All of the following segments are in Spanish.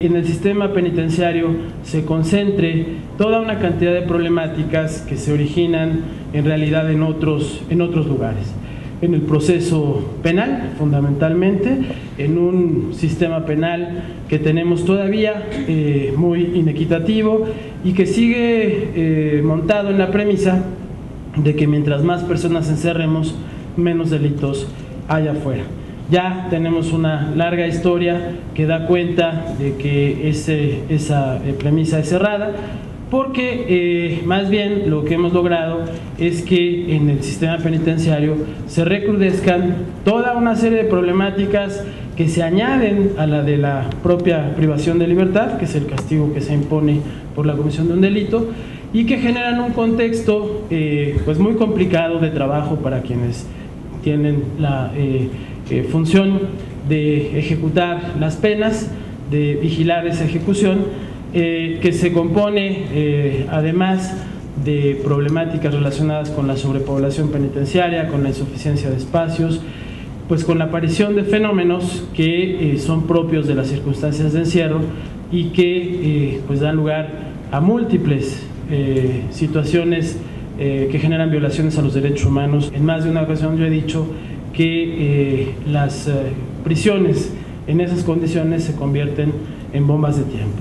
en el sistema penitenciario se concentre toda una cantidad de problemáticas que se originan en realidad en otros lugares. En el proceso penal, fundamentalmente, en un sistema penal que tenemos todavía muy inequitativo y que sigue montado en la premisa de que mientras más personas encerremos, menos delitos hay afuera. Ya tenemos una larga historia que da cuenta de que esa premisa es errada, porque más bien lo que hemos logrado es que en el sistema penitenciario se recrudezcan toda una serie de problemáticas que se añaden a la de la propia privación de libertad, que es el castigo que se impone por la comisión de un delito, y que generan un contexto pues muy complicado de trabajo para quienes tienen la función de ejecutar las penas, de vigilar esa ejecución, que se compone además de problemáticas relacionadas con la sobrepoblación penitenciaria, con la insuficiencia de espacios, pues con la aparición de fenómenos que son propios de las circunstancias de encierro y que pues dan lugar a múltiples situaciones que generan violaciones a los derechos humanos. En más de una ocasión yo he dicho que las prisiones en esas condiciones se convierten en bombas de tiempo.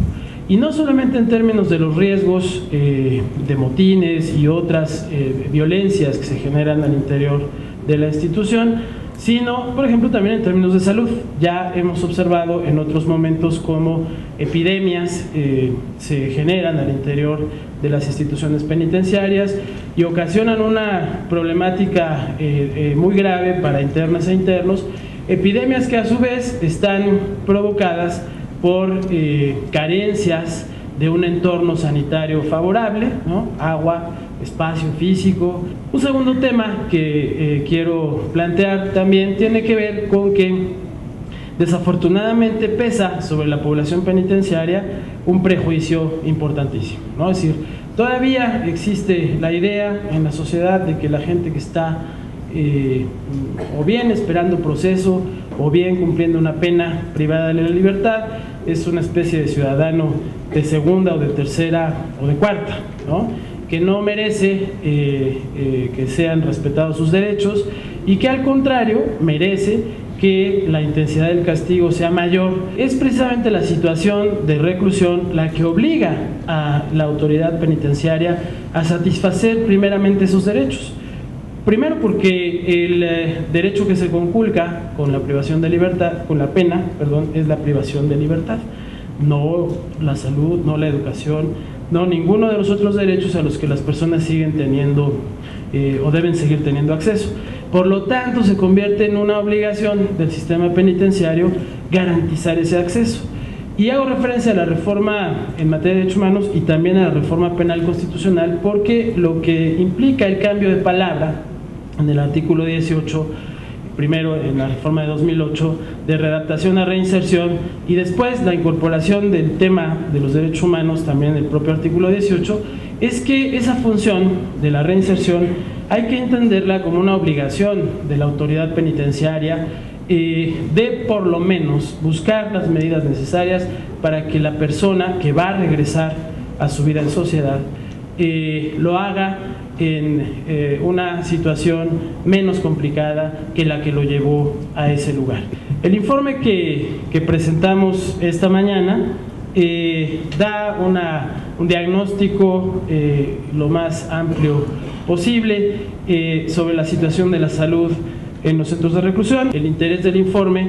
Y no solamente en términos de los riesgos de motines y otras violencias que se generan al interior de la institución, sino, por ejemplo, también en términos de salud. Ya hemos observado en otros momentos cómo epidemias se generan al interior de las instituciones penitenciarias y ocasionan una problemática muy grave para internas e internos, epidemias que a su vez están provocadas por carencias de un entorno sanitario favorable, ¿no? Agua, espacio físico. Un segundo tema que quiero plantear también tiene que ver con que desafortunadamente pesa sobre la población penitenciaria un prejuicio importantísimo, ¿no? Es decir, todavía existe la idea en la sociedad de que la gente que está o bien esperando proceso o bien cumpliendo una pena privada de la libertad es una especie de ciudadano de segunda o de tercera o de cuarta, ¿no? Que no merece que sean respetados sus derechos y que al contrario merece que la intensidad del castigo sea mayor. Es precisamente la situación de reclusión la que obliga a la autoridad penitenciaria a satisfacer primeramente esos derechos. Primero porque el derecho que se conculca con la privación de libertad, con la pena, perdón, es la privación de libertad, no la salud, no la educación, no ninguno de los otros derechos a los que las personas siguen teniendo o deben seguir teniendo acceso. Por lo tanto, se convierte en una obligación del sistema penitenciario garantizar ese acceso. Y hago referencia a la reforma en materia de derechos humanos y también a la reforma penal constitucional, porque lo que implica el cambio de palabra en el artículo 18, primero en la reforma de 2008, de readaptación a reinserción, y después la incorporación del tema de los derechos humanos también en el propio artículo 18, es que esa función de la reinserción hay que entenderla como una obligación de la autoridad penitenciaria de por lo menos buscar las medidas necesarias para que la persona que va a regresar a su vida en sociedad lo haga en una situación menos complicada que la que lo llevó a ese lugar. El informe que presentamos esta mañana da un diagnóstico lo más amplio posible sobre la situación de la salud en los centros de reclusión. El interés del informe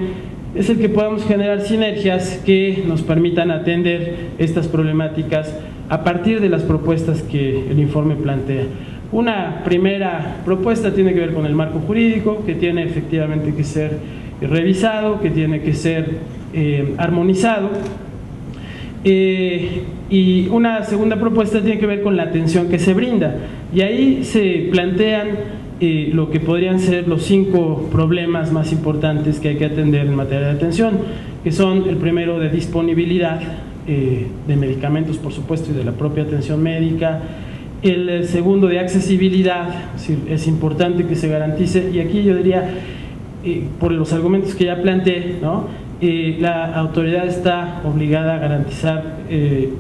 es el que podamos generar sinergias que nos permitan atender estas problemáticas a partir de las propuestas que el informe plantea. Una primera propuesta tiene que ver con el marco jurídico, que tiene efectivamente que ser revisado, que tiene que ser armonizado. Y una segunda propuesta tiene que ver con la atención que se brinda. Y ahí se plantean lo que podrían ser los 5 problemas más importantes que hay que atender en materia de atención, que son el primero de disponibilidad de medicamentos, por supuesto, y de la propia atención médica. El segundo de accesibilidad, es importante que se garantice, y aquí yo diría, por los argumentos que ya planteé, ¿no? la autoridad está obligada a garantizar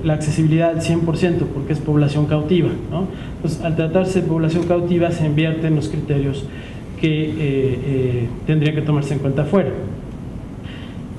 la accesibilidad al 100% porque es población cautiva, ¿no? Entonces, al tratarse de población cautiva se invierten los criterios que tendrían que tomarse en cuenta afuera.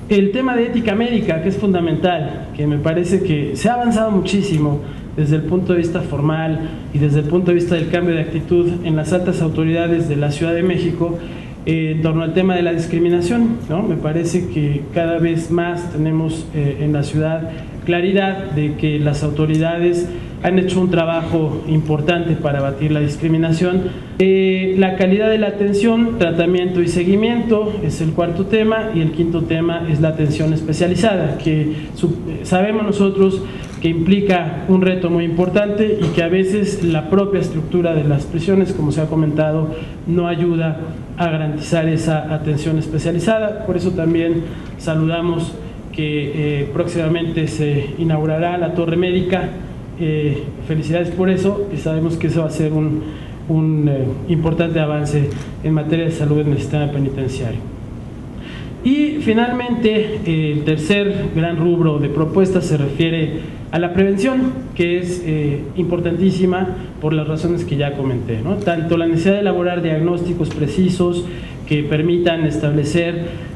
El tema de ética médica, que es fundamental, que me parece que se ha avanzado muchísimo desde el punto de vista formal y desde el punto de vista del cambio de actitud en las altas autoridades de la Ciudad de México en torno al tema de la discriminación, ¿no? Me parece que cada vez más tenemos en la ciudad claridad de que las autoridades han hecho un trabajo importante para abatir la discriminación. La calidad de la atención, tratamiento y seguimiento es el cuarto tema, y el quinto tema es la atención especializada, que sabemos nosotros que implica un reto muy importante y que a veces la propia estructura de las prisiones, como se ha comentado, no ayuda a garantizar esa atención especializada. Por eso también saludamos que próximamente se inaugurará la torre médica. Felicidades por eso, y sabemos que eso va a ser un importante avance en materia de salud en el sistema penitenciario. Y finalmente, el tercer gran rubro de propuestas se refiere a la prevención, que es importantísima por las razones que ya comenté, ¿no? Tanto la necesidad de elaborar diagnósticos precisos que permitan establecer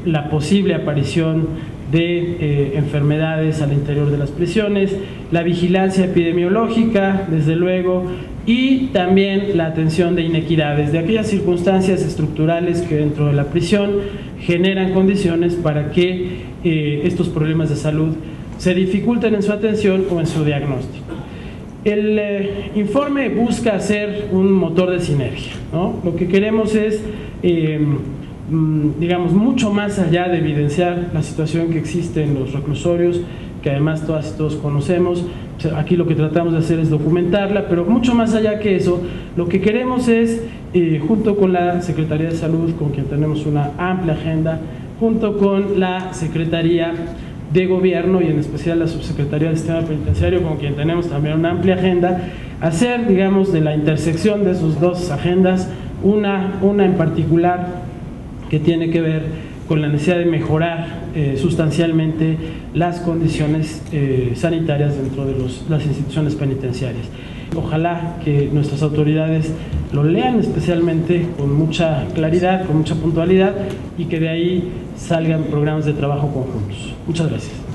la posible aparición de enfermedades al interior de las prisiones, la vigilancia epidemiológica, desde luego, y también la atención de inequidades, de aquellas circunstancias estructurales que dentro de la prisión generan condiciones para que estos problemas de salud se dificulten en su atención o en su diagnóstico. El informe busca ser un motor de sinergia, ¿no? Lo que queremos es digamos, mucho más allá de evidenciar la situación que existe en los reclusorios, que además todas y todos conocemos. Aquí lo que tratamos de hacer es documentarla, pero mucho más allá que eso, lo que queremos es, junto con la Secretaría de Salud, con quien tenemos una amplia agenda, junto con la Secretaría de Gobierno y en especial la Subsecretaría del Sistema Penitenciario, con quien tenemos también una amplia agenda, hacer, digamos, de la intersección de sus dos agendas una en particular que tiene que ver con la necesidad de mejorar sustancialmente las condiciones sanitarias dentro de las instituciones penitenciarias. Ojalá que nuestras autoridades lo lean especialmente con mucha claridad, con mucha puntualidad, y que de ahí salgan programas de trabajo conjuntos. Muchas gracias.